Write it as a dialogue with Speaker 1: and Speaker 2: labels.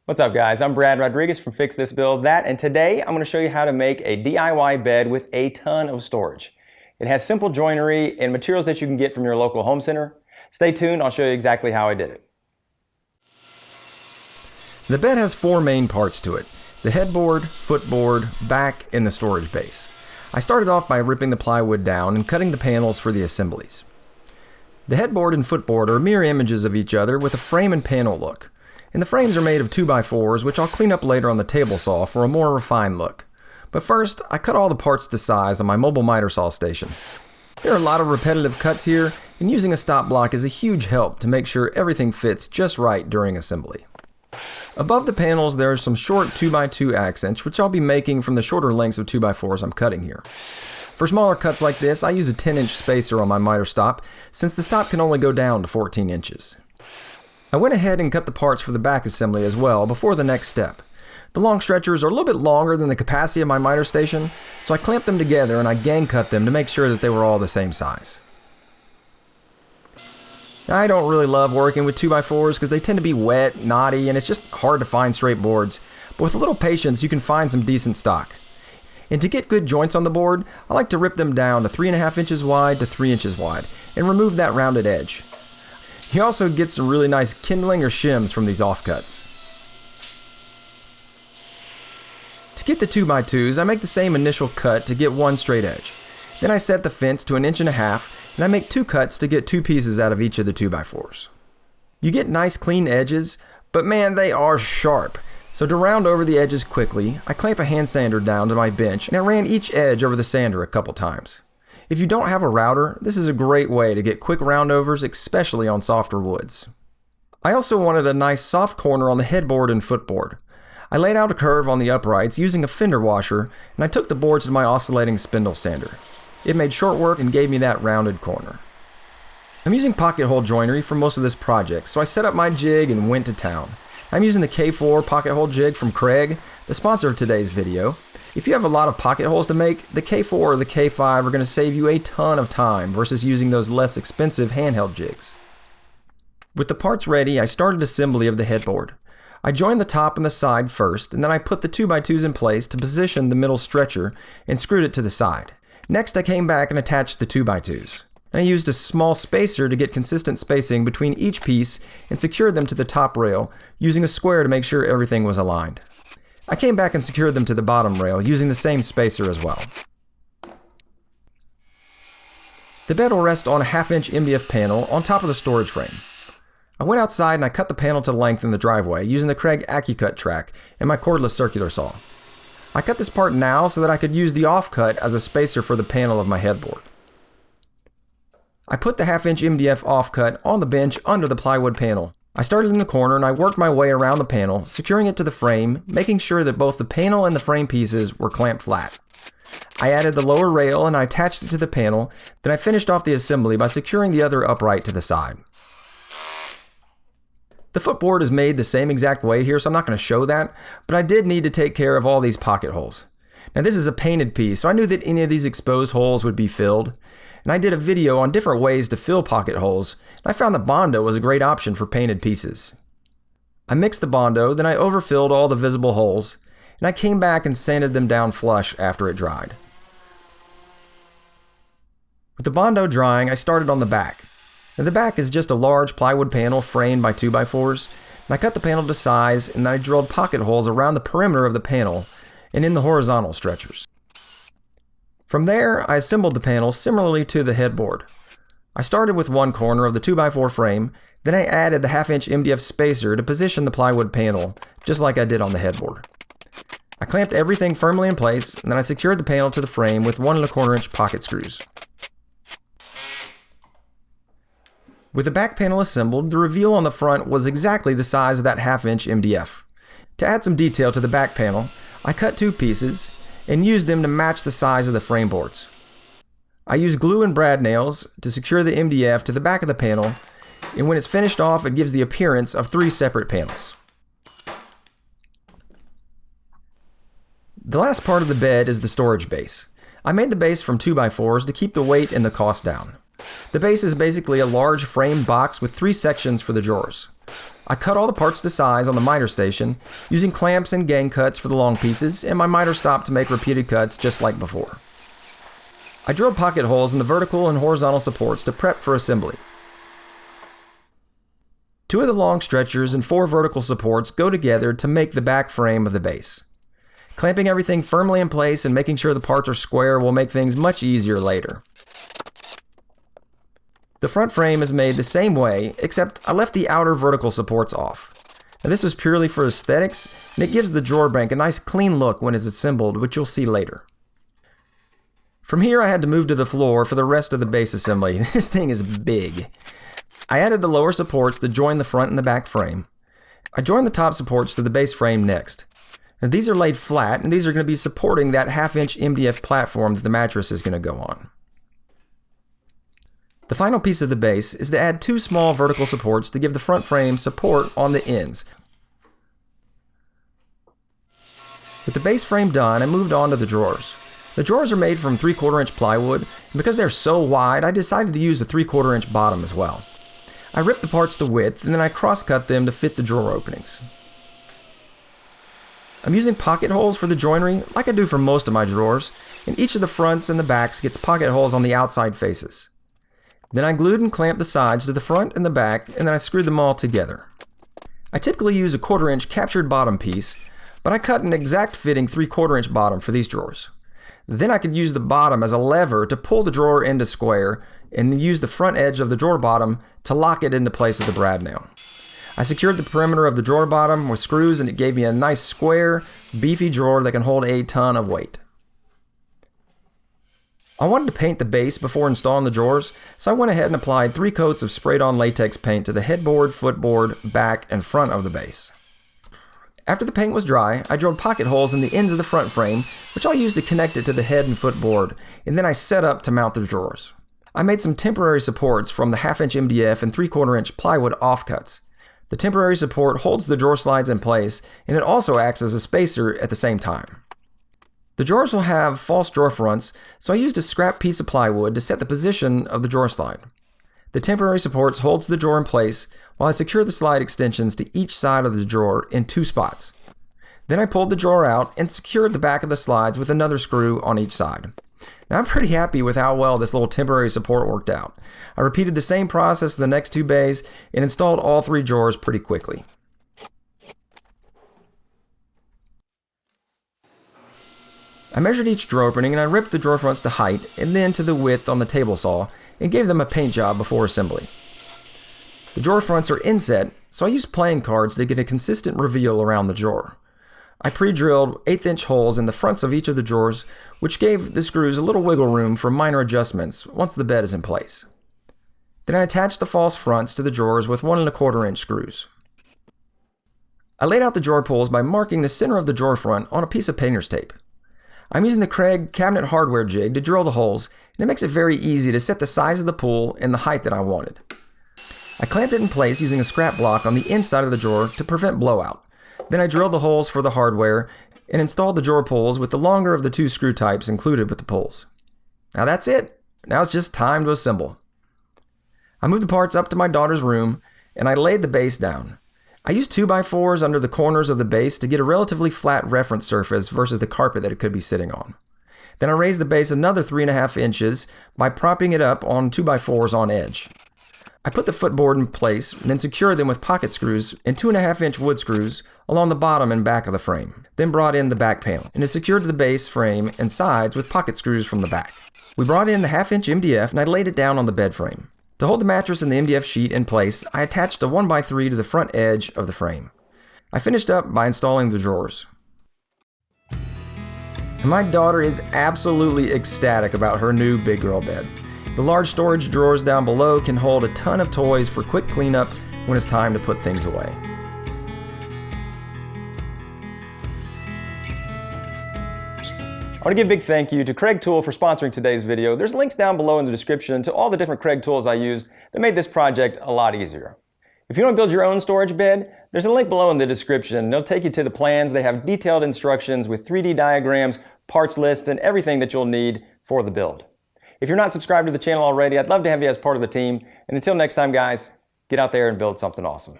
Speaker 1: What's up guys, I'm Brad Rodriguez from Fix This Build That, and today I'm going to show you how to make a DIY bed with a ton of storage. It has simple joinery and materials that you can get from your local home center. Stay tuned, I'll show you exactly how I did it.
Speaker 2: The bed has four main parts to it: the headboard, footboard, back, and the storage base. I started off by ripping the plywood down and cutting the panels for the assemblies. The headboard and footboard are mirror images of each other with a frame and panel look. And the frames are made of 2x4s, which I'll clean up later on the table saw for a more refined look. But first, I cut all the parts to size on my mobile miter saw station. There are a lot of repetitive cuts here, and using a stop block is a huge help to make sure everything fits just right during assembly. Above the panels, there are some short 2x2 accents, which I'll be making from the shorter lengths of 2x4s I'm cutting here. For smaller cuts like this, I use a 10-inch spacer on my miter stop, since the stop can only go down to 14 inches. I went ahead and cut the parts for the back assembly as well before the next step. The long stretchers are a little bit longer than the capacity of my miter station, so I clamped them together and I gang cut them to make sure that they were all the same size. I don't really love working with 2x4s because they tend to be wet, knotty, and it's just hard to find straight boards, but with a little patience you can find some decent stock. And to get good joints on the board, I like to rip them down to 3.5 inches wide to 3 inches wide and remove that rounded edge. You also get some really nice kindling or shims from these offcuts. To get the 2x2s, I make the same initial cut to get one straight edge. Then I set the fence to 1.5 inches, and I make 2 cuts to get 2 pieces out of each of the 2x4s. You get nice clean edges, but man, they are sharp. So to round over the edges quickly, I clamp a hand sander down to my bench, and I ran each edge over the sander a couple times. If you don't have a router, this is a great way to get quick roundovers, especially on softer woods. I also wanted a nice soft corner on the headboard and footboard. I laid out a curve on the uprights using a fender washer, and I took the boards to my oscillating spindle sander. It made short work and gave me that rounded corner. I'm using pocket hole joinery for most of this project, so I set up my jig and went to town. I'm using the K4 pocket hole jig from Craig, the sponsor of today's video. If you have a lot of pocket holes to make, the K4 or the K5 are going to save you a ton of time versus using those less expensive handheld jigs. With the parts ready, I started assembly of the headboard. I joined the top and the side first, and then I put the 2x2s in place to position the middle stretcher and screwed it to the side. Next, I came back and attached the 2x2s. And I used a small spacer to get consistent spacing between each piece and secured them to the top rail, using a square to make sure everything was aligned. I came back and secured them to the bottom rail using the same spacer as well. The bed will rest on a 1/2 inch MDF panel on top of the storage frame. I went outside and I cut the panel to length in the driveway using the Craig AccuCut track and my cordless circular saw. I cut this part now so that I could use the offcut as a spacer for the panel of my headboard. I put the 1/2 inch MDF offcut on the bench under the plywood panel. I started in the corner and I worked my way around the panel, securing it to the frame, making sure that both the panel and the frame pieces were clamped flat. I added the lower rail and I attached it to the panel, then I finished off the assembly by securing the other upright to the side. The footboard is made the same exact way here, so I'm not going to show that, but I did need to take care of all these pocket holes. Now this is a painted piece, so I knew that any of these exposed holes would be filled. And I did a video on different ways to fill pocket holes, and I found that Bondo was a great option for painted pieces. I mixed the Bondo, then I overfilled all the visible holes, and I came back and sanded them down flush after it dried. With the Bondo drying, I started on the back. Now the back is just a large plywood panel framed by 2x4s, and I cut the panel to size, and then I drilled pocket holes around the perimeter of the panel and in the horizontal stretchers. From there, I assembled the panel similarly to the headboard. I started with one corner of the 2x4 frame, then I added the 1/2 inch MDF spacer to position the plywood panel, just like I did on the headboard. I clamped everything firmly in place, and then I secured the panel to the frame with 1¼ inch pocket screws. With the back panel assembled, the reveal on the front was exactly the size of that 1/2 inch MDF. To add some detail to the back panel, I cut 2 pieces, and used them to match the size of the frame boards. I used glue and brad nails to secure the MDF to the back of the panel, and when it's finished off, it gives the appearance of 3 separate panels. The last part of the bed is the storage base. I made the base from 2x4s to keep the weight and the cost down. The base is basically a large framed box with 3 sections for the drawers. I cut all the parts to size on the miter station, using clamps and gang cuts for the long pieces, and my miter stop to make repeated cuts just like before. I drilled pocket holes in the vertical and horizontal supports to prep for assembly. 2 of the long stretchers and 4 vertical supports go together to make the back frame of the base. Clamping everything firmly in place and making sure the parts are square will make things much easier later. The front frame is made the same way, except I left the outer vertical supports off. Now, this was purely for aesthetics, and it gives the drawer bank a nice clean look when it's assembled, which you'll see later. From here I had to move to the floor for the rest of the base assembly. This thing is big. I added the lower supports to join the front and the back frame. I joined the top supports to the base frame next. Now, these are laid flat, and these are going to be supporting that 1/2-inch MDF platform that the mattress is going to go on. The final piece of the base is to add 2 small vertical supports to give the front frame support on the ends. With the base frame done, I moved on to the drawers. The drawers are made from 3/4 inch plywood, and because they're so wide, I decided to use a 3/4 inch bottom as well. I ripped the parts to width, and then I cross-cut them to fit the drawer openings. I'm using pocket holes for the joinery, like I do for most of my drawers, and each of the fronts and the backs gets pocket holes on the outside faces. Then I glued and clamped the sides to the front and the back, and then I screwed them all together. I typically use a 1/4 inch captured bottom piece, but I cut an exact fitting 3/4 inch bottom for these drawers. Then I could use the bottom as a lever to pull the drawer into square, and then use the front edge of the drawer bottom to lock it into place with the brad nail. I secured the perimeter of the drawer bottom with screws, and it gave me a nice square, beefy drawer that can hold a ton of weight. I wanted to paint the base before installing the drawers, so I went ahead and applied 3 coats of sprayed-on latex paint to the headboard, footboard, back, and front of the base. After the paint was dry, I drilled pocket holes in the ends of the front frame, which I'll use to connect it to the head and footboard, and then I set up to mount the drawers. I made some temporary supports from the 1/2-inch MDF and 3/4 inch plywood offcuts. The temporary support holds the drawer slides in place, and it also acts as a spacer at the same time. The drawers will have false drawer fronts, so I used a scrap piece of plywood to set the position of the drawer slide. The temporary supports holds the drawer in place while I secure the slide extensions to each side of the drawer in 2 spots. Then I pulled the drawer out and secured the back of the slides with another screw on each side. Now I'm pretty happy with how well this little temporary support worked out. I repeated the same process in the next 2 bays and installed all 3 drawers pretty quickly. I measured each drawer opening and I ripped the drawer fronts to height and then to the width on the table saw and gave them a paint job before assembly. The drawer fronts are inset, so I used playing cards to get a consistent reveal around the drawer. I pre-drilled 1/8-inch holes in the fronts of each of the drawers, which gave the screws a little wiggle room for minor adjustments once the bed is in place. Then I attached the false fronts to the drawers with 1 1/4 inch screws. I laid out the drawer pulls by marking the center of the drawer front on a piece of painter's tape. I'm using the Craig cabinet hardware jig to drill the holes, and it makes it very easy to set the size of the pull and the height that I wanted. I clamped it in place using a scrap block on the inside of the drawer to prevent blowout. Then I drilled the holes for the hardware and installed the drawer pulls with the longer of the 2 screw types included with the pulls. Now that's it. Now it's just time to assemble. I moved the parts up to my daughter's room and I laid the base down. I used 2x4s under the corners of the base to get a relatively flat reference surface versus the carpet that it could be sitting on. Then I raised the base another 3.5 inches by propping it up on 2x4s on edge. I put the footboard in place and then secured them with pocket screws and 2.5-inch wood screws along the bottom and back of the frame. Then brought in the back panel and is secured to the base frame and sides with pocket screws from the back. We brought in the 1/2-inch MDF and I laid it down on the bed frame. To hold the mattress and the MDF sheet in place, I attached a 1x3 to the front edge of the frame. I finished up by installing the drawers. And my daughter is absolutely ecstatic about her new big girl bed. The large storage drawers down below can hold a ton of toys for quick cleanup when it's time to put things away.
Speaker 1: I want to give a big thank you to Craig Tool for sponsoring today's video. There's links down below in the description to all the different Craig tools I used that made this project a lot easier. If you want to build your own storage bed, there's a link below in the description. It'll take you to the plans. They have detailed instructions with 3D diagrams, parts lists, and everything that you'll need for the build. If you're not subscribed to the channel already, I'd love to have you as part of the team. And until next time, guys, get out there and build something awesome.